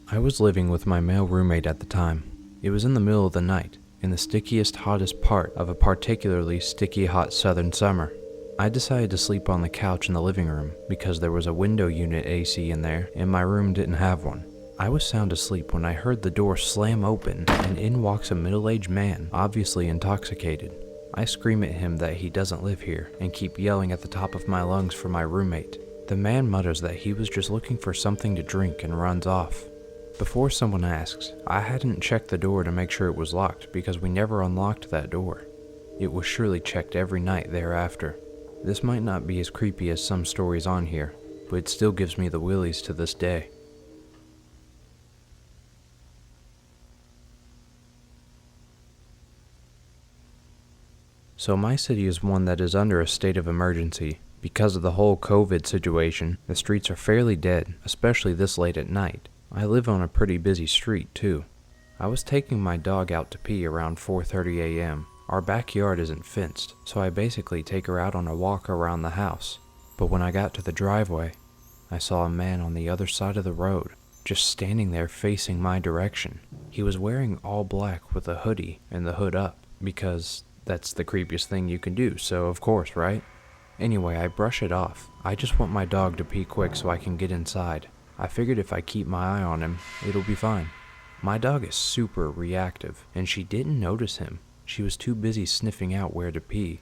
I was living with my male roommate at the time. It was in the middle of the night, in the stickiest, hottest part of a particularly sticky, hot southern summer. I decided to sleep on the couch in the living room because there was a window unit AC in there and my room didn't have one. I was sound asleep when I heard the door slam open and in walks a middle-aged man, obviously intoxicated. I scream at him that he doesn't live here and keep yelling at the top of my lungs for my roommate. The man mutters that he was just looking for something to drink and runs off. Before someone asks, I hadn't checked the door to make sure it was locked because we never unlocked that door. It was surely checked every night thereafter. This might not be as creepy as some stories on here, but it still gives me the willies to this day. So my city is one that is under a state of emergency. Because of the whole COVID situation, the streets are fairly dead, especially this late at night. I live on a pretty busy street too. I was taking my dog out to pee around 4:30 a.m. Our backyard isn't fenced, so I basically take her out on a walk around the house. But when I got to the driveway, I saw a man on the other side of the road, just standing there facing my direction. He was wearing all black with a hoodie and the hood up, because that's the creepiest thing you can do, so of course, right? Anyway, I brush it off. I just want my dog to pee quick so I can get inside. I figured if I keep my eye on him, it'll be fine. My dog is super reactive, and she didn't notice him. She was too busy sniffing out where to pee.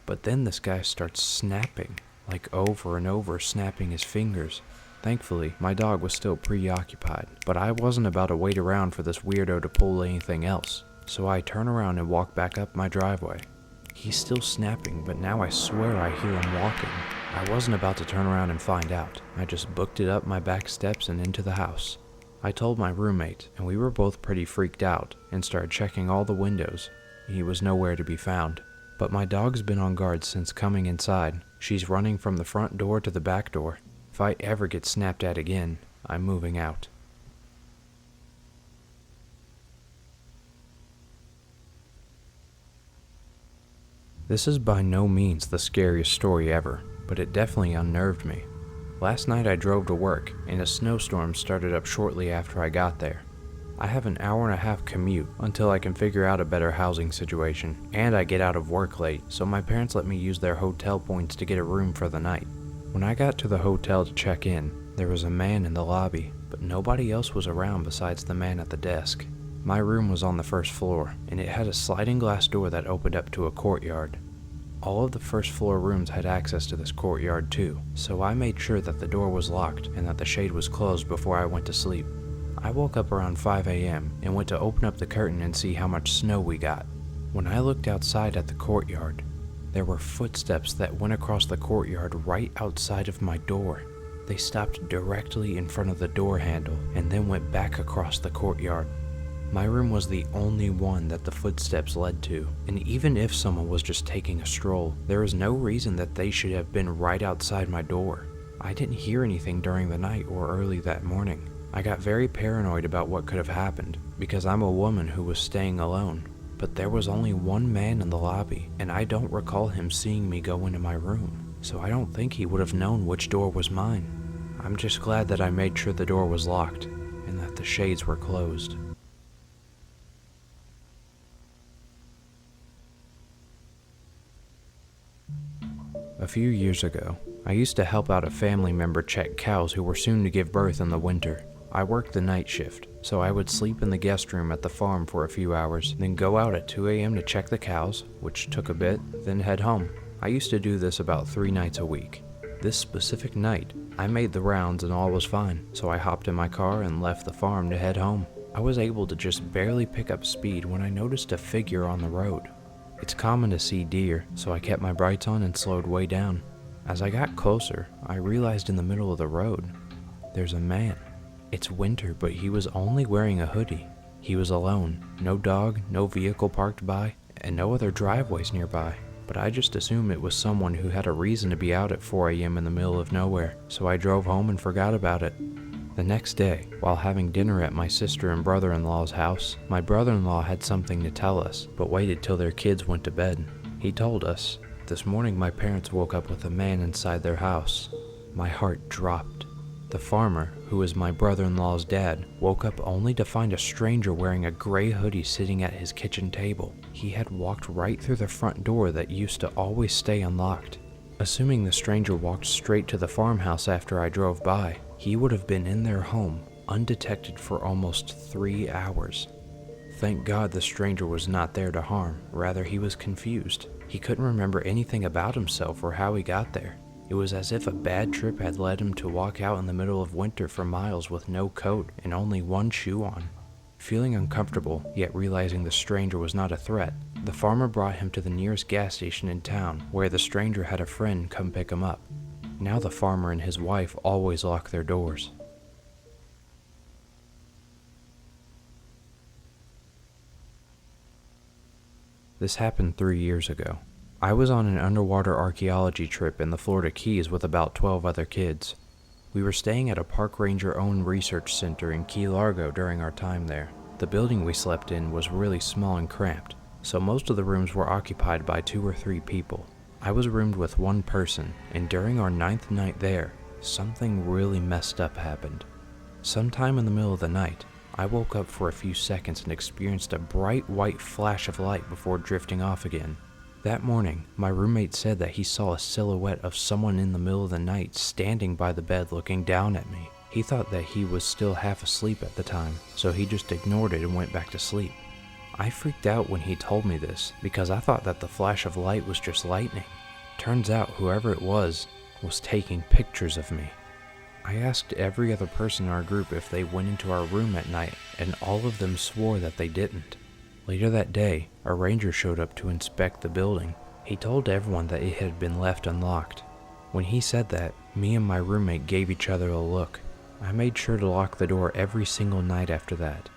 But then this guy starts snapping, like over and over, snapping his fingers. Thankfully, my dog was still preoccupied, but I wasn't about to wait around for this weirdo to pull anything else. So I turn around and walk back up my driveway. He's still snapping, but now I swear I hear him walking. I wasn't about to turn around and find out. I just booked it up my back steps and into the house. I told my roommate, and we were both pretty freaked out and started checking all the windows. He was nowhere to be found. But my dog's been on guard since coming inside. She's running from the front door to the back door. If I ever get snapped at again, I'm moving out. This is by no means the scariest story ever, but it definitely unnerved me. Last night I drove to work, and a snowstorm started up shortly after I got there. I have an hour-and-a-half commute until I can figure out a better housing situation, and I get out of work late, so my parents let me use their hotel points to get a room for the night. When I got to the hotel to check in, there was a man in the lobby, but nobody else was around besides the man at the desk. My room was on the first floor, and it had a sliding glass door that opened up to a courtyard. All of the first floor rooms had access to this courtyard too, so I made sure that the door was locked and that the shade was closed before I went to sleep. I woke up around 5 a.m. and went to open up the curtain and see how much snow we got. When I looked outside at the courtyard, there were footsteps that went across the courtyard right outside of my door. They stopped directly in front of the door handle and then went back across the courtyard. My room was the only one that the footsteps led to, and even if someone was just taking a stroll, there is no reason that they should have been right outside my door. I didn't hear anything during the night or early that morning. I got very paranoid about what could have happened, because I'm a woman who was staying alone. But there was only one man in the lobby, and I don't recall him seeing me go into my room, so I don't think he would have known which door was mine. I'm just glad that I made sure the door was locked, and that the shades were closed. A few years ago, I used to help out a family member check cows who were soon to give birth in the winter. I worked the night shift, so I would sleep in the guest room at the farm for a few hours, then go out at 2 a.m. to check the cows, which took a bit, then head home. I used to do this about 3 nights a week. This specific night, I made the rounds and all was fine, so I hopped in my car and left the farm to head home. I was able to just barely pick up speed when I noticed a figure on the road. It's common to see deer, so I kept my brights on and slowed way down. As I got closer, I realized in the middle of the road, there's a man. It's winter, but he was only wearing a hoodie. He was alone, no dog, no vehicle parked by, and no other driveways nearby. But I just assumed it was someone who had a reason to be out at 4 a.m. in the middle of nowhere, so I drove home and forgot about it. The next day, while having dinner at my sister and brother-in-law's house, my brother-in-law had something to tell us, but waited till their kids went to bed. He told us, "This morning my parents woke up with a man inside their house." My heart dropped. The farmer, who is my brother-in-law's dad, woke up only to find a stranger wearing a gray hoodie sitting at his kitchen table. He had walked right through the front door that used to always stay unlocked. Assuming the stranger walked straight to the farmhouse after I drove by, he would have been in their home, undetected for almost 3 hours. Thank God the stranger was not there to harm, rather he was confused. He couldn't remember anything about himself or how he got there. It was as if a bad trip had led him to walk out in the middle of winter for miles with no coat and only one shoe on. Feeling uncomfortable, yet realizing the stranger was not a threat, the farmer brought him to the nearest gas station in town, where the stranger had a friend come pick him up. Now the farmer and his wife always lock their doors. This happened 3 years ago. I was on an underwater archaeology trip in the Florida Keys with about 12 other kids. We were staying at a park ranger-owned research center in Key Largo during our time there. The building we slept in was really small and cramped, so most of the rooms were occupied by 2 or 3 people. I was roomed with one person, and during our 9th night there, something really messed up happened. Sometime in the middle of the night, I woke up for a few seconds and experienced a bright white flash of light before drifting off again. That morning, my roommate said that he saw a silhouette of someone in the middle of the night standing by the bed looking down at me. He thought that he was still half asleep at the time, so he just ignored it and went back to sleep. I freaked out when he told me this because I thought that the flash of light was just lightning. Turns out whoever it was taking pictures of me. I asked every other person in our group if they went into our room at night, and all of them swore that they didn't. Later that day, a ranger showed up to inspect the building. He told everyone that it had been left unlocked. When he said that, me and my roommate gave each other a look. I made sure to lock the door every single night after that.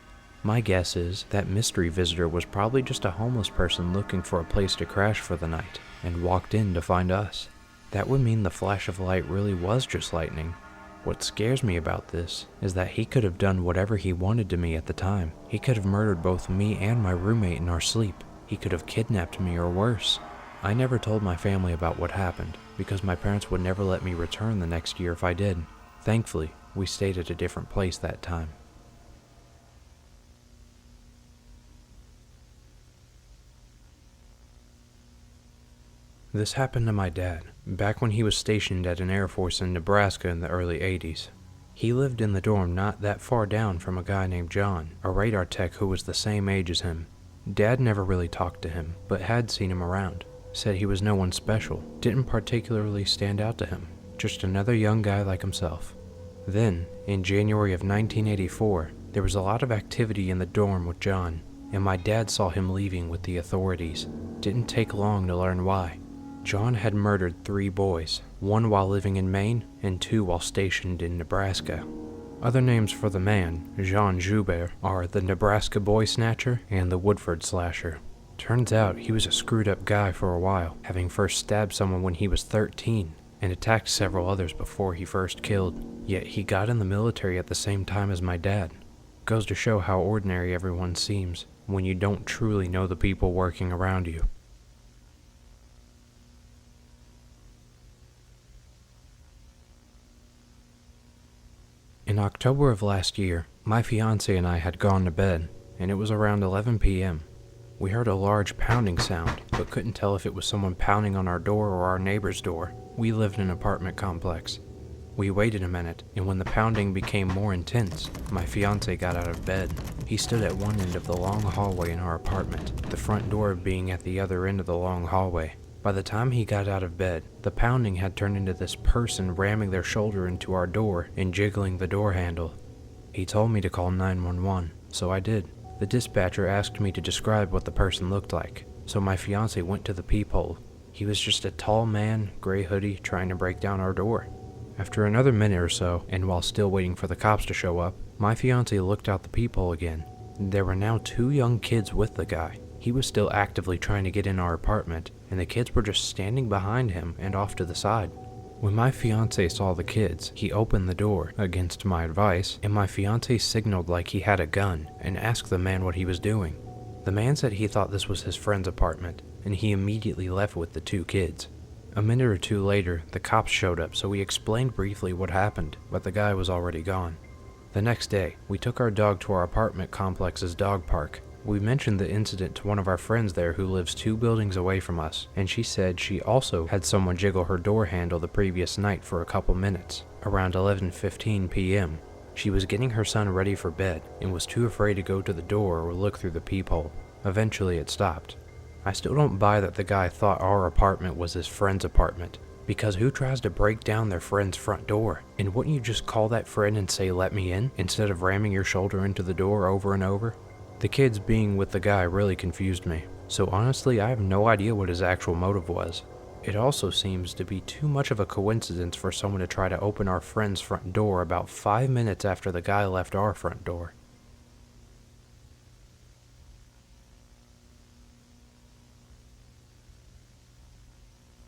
My guess is that mystery visitor was probably just a homeless person looking for a place to crash for the night, and walked in to find us. That would mean the flash of light really was just lightning. What scares me about this is that he could have done whatever he wanted to me at the time. He could have murdered both me and my roommate in our sleep. He could have kidnapped me or worse. I never told my family about what happened because my parents would never let me return the next year if I did. Thankfully, we stayed at a different place that time. This happened to my dad, back when he was stationed at an Air Force in Nebraska in the early 80s. He lived in the dorm not that far down from a guy named John, a radar tech who was the same age as him. Dad never really talked to him, but had seen him around. Said he was no one special, didn't particularly stand out to him, just another young guy like himself. Then, in January of 1984, there was a lot of activity in the dorm with John, and my dad saw him leaving with the authorities. Didn't take long to learn why. John had murdered 3 boys, 1 while living in Maine and 2 while stationed in Nebraska. Other names for the man, Jean Joubert, are the Nebraska Boy Snatcher and the Woodford Slasher. Turns out he was a screwed up guy for a while, having first stabbed someone when he was 13 and attacked several others before he first killed. Yet he got in the military at the same time as my dad. Goes to show how ordinary everyone seems when you don't truly know the people working around you. In October of last year, my fiancé and I had gone to bed, and it was around 11 p.m. We heard a large pounding sound, but couldn't tell if it was someone pounding on our door or our neighbor's door. We lived in an apartment complex. We waited a minute, and when the pounding became more intense, my fiancé got out of bed. He stood at one end of the long hallway in our apartment, the front door being at the other end of the long hallway. By the time he got out of bed, the pounding had turned into this person ramming their shoulder into our door and jiggling the door handle. He told me to call 911, so I did. The dispatcher asked me to describe what the person looked like, so my fiancé went to the peephole. He was just a tall man, gray hoodie, trying to break down our door. After another minute or so, and while still waiting for the cops to show up, my fiancé looked out the peephole again. There were now 2 young kids with the guy. He was still actively trying to get in our apartment, and the kids were just standing behind him and off to the side. When my fiancé saw the kids, he opened the door, against my advice, and my fiancé signaled like he had a gun and asked the man what he was doing. The man said he thought this was his friend's apartment, and he immediately left with the 2 kids. A minute or two later, the cops showed up, so we explained briefly what happened, but the guy was already gone. The next day, we took our dog to our apartment complex's dog park. We mentioned the incident to one of our friends there who lives 2 buildings away from us, and she said she also had someone jiggle her door handle the previous night for a couple minutes, around 11:15 p.m. She was getting her son ready for bed and was too afraid to go to the door or look through the peephole. Eventually it stopped. I still don't buy that the guy thought our apartment was his friend's apartment, because who tries to break down their friend's front door? And wouldn't you just call that friend and say let me in, instead of ramming your shoulder into the door over and over? The kids being with the guy really confused me, so honestly I have no idea what his actual motive was. It also seems to be too much of a coincidence for someone to try to open our friend's front door about 5 minutes after the guy left our front door.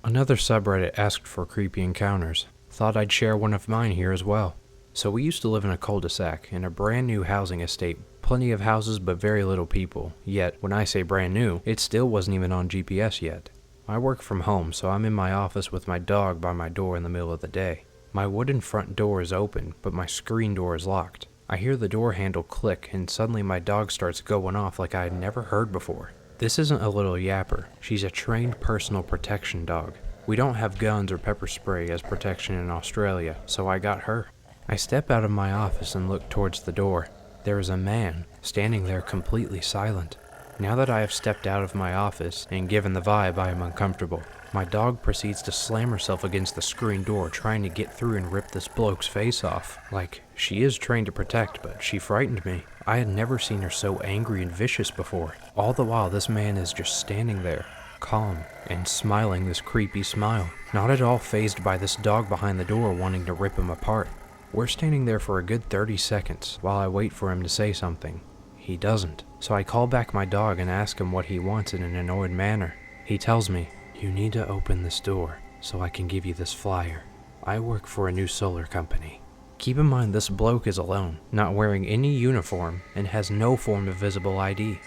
Another subreddit asked for creepy encounters. Thought I'd share one of mine here as well. So we used to live in a cul-de-sac in a brand new housing estate. Plenty of houses but very little people. Yet, when I say brand new, it still wasn't even on GPS yet. I work from home, so I'm in my office with my dog by my door in the middle of the day. My wooden front door is open, but my screen door is locked. I hear the door handle click and suddenly my dog starts going off like I had never heard before. This isn't a little yapper. She's a trained personal protection dog. We don't have guns or pepper spray as protection in Australia, so I got her. I step out of my office and look towards the door. There is a man standing there completely silent. Now that I have stepped out of my office and given the vibe I am uncomfortable, my dog proceeds to slam herself against the screen door trying to get through and rip this bloke's face off. Like, she is trained to protect, but she frightened me. I had never seen her so angry and vicious before. All the while this man is just standing there, calm, and smiling this creepy smile. Not at all fazed by this dog behind the door wanting to rip him apart. We're standing there for a good 30 seconds while I wait for him to say something. He doesn't. So I call back my dog and ask him what he wants in an annoyed manner. He tells me, "You need to open this door so I can give you this flyer. I work for a new solar company." Keep in mind this bloke is alone, not wearing any uniform, and has no form of visible ID.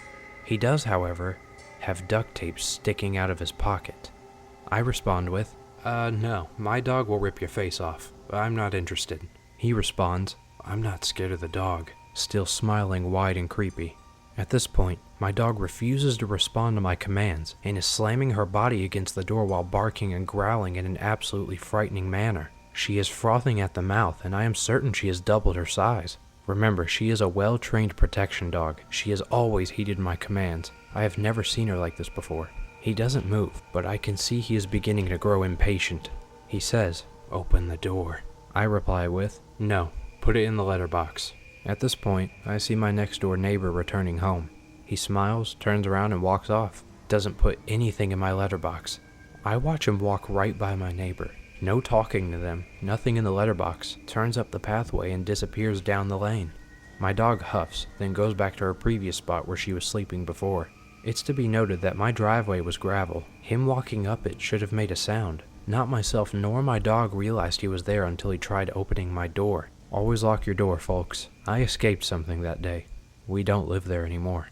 He does, however, have duct tape sticking out of his pocket. I respond with, no, my dog will rip your face off. I'm not interested." He responds, "I'm not scared of the dog," still smiling wide and creepy. At this point, my dog refuses to respond to my commands and is slamming her body against the door while barking and growling in an absolutely frightening manner. She is frothing at the mouth, and I am certain she has doubled her size. Remember, she is a well-trained protection dog. She has always heeded my commands. I have never seen her like this before. He doesn't move, but I can see he is beginning to grow impatient. He says, "Open the door." I reply with, "No, put it in the letterbox." At this point, I see my next-door neighbor returning home. He smiles, turns around, and walks off. Doesn't put anything in my letterbox. I watch him walk right by my neighbor. No talking to them, nothing in the letterbox, turns up the pathway and disappears down the lane. My dog huffs, then goes back to her previous spot where she was sleeping before. It's to be noted that my driveway was gravel. Him walking up it should have made a sound. Not myself nor my dog realized he was there until he tried opening my door. Always lock your door, folks. I escaped something that day. We don't live there anymore.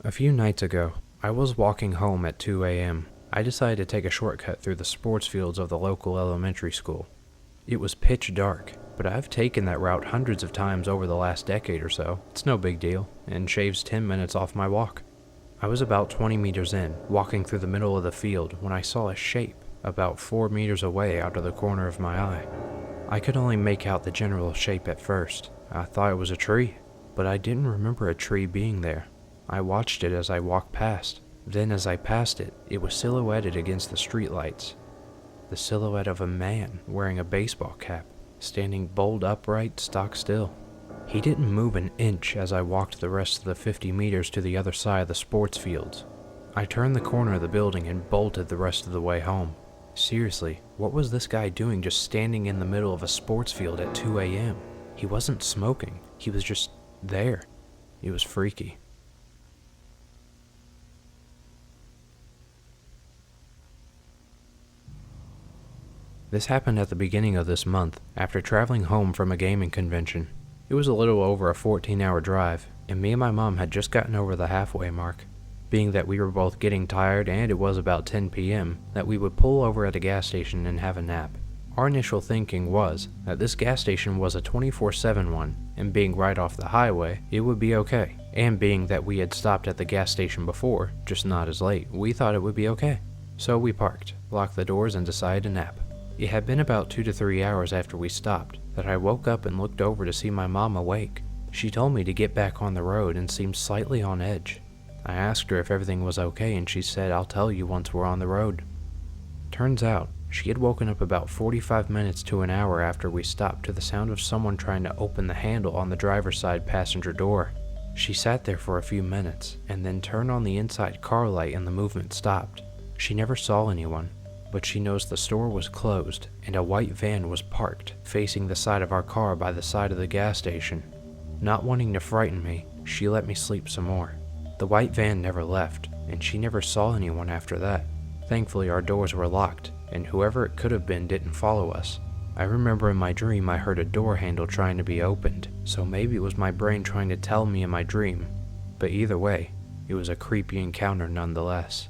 A few nights ago, I was walking home at 2 a.m. I decided to take a shortcut through the sports fields of the local elementary school. It was pitch dark, but I've taken that route hundreds of times over the last decade or so. It's no big deal, and shaves 10 minutes off my walk. I was about 20 meters in, walking through the middle of the field, when I saw a shape about 4 meters away out of the corner of my eye. I could only make out the general shape at first. I thought it was a tree, but I didn't remember a tree being there. I watched it as I walked past. Then as I passed it, it was silhouetted against the streetlights. The silhouette of a man wearing a baseball cap, standing bolt upright, stock still. He didn't move an inch as I walked the rest of the 50 meters to the other side of the sports fields. I turned the corner of the building and bolted the rest of the way home. Seriously, what was this guy doing just standing in the middle of a sports field at 2 a.m.? He wasn't smoking. He was just there. It was freaky. This happened at the beginning of this month, after traveling home from a gaming convention. It was a little over a 14-hour drive, and me and my mom had just gotten over the halfway mark. Being that we were both getting tired and it was about 10 p.m., that we would pull over at a gas station and have a nap. Our initial thinking was that this gas station was a 24/7 one, and being right off the highway, it would be okay. And being that we had stopped at the gas station before, just not as late, we thought it would be okay. So we parked, locked the doors, and decided to nap. It had been about 2 to 3 hours after we stopped that I woke up and looked over to see my mom awake. She told me to get back on the road and seemed slightly on edge. I asked her if everything was okay, and she said, "I'll tell you once we're on the road." Turns out, she had woken up about 45 minutes to an hour after we stopped to the sound of someone trying to open the handle on the driver's side passenger door. She sat there for a few minutes, and then turned on the inside car light and the movement stopped. She never saw anyone, but she knows the store was closed, and a white van was parked, facing the side of our car by the side of the gas station. Not wanting to frighten me, she let me sleep some more. The white van never left, and she never saw anyone after that. Thankfully, our doors were locked, and whoever it could have been didn't follow us. I remember in my dream I heard a door handle trying to be opened, so maybe it was my brain trying to tell me in my dream. But either way, it was a creepy encounter nonetheless.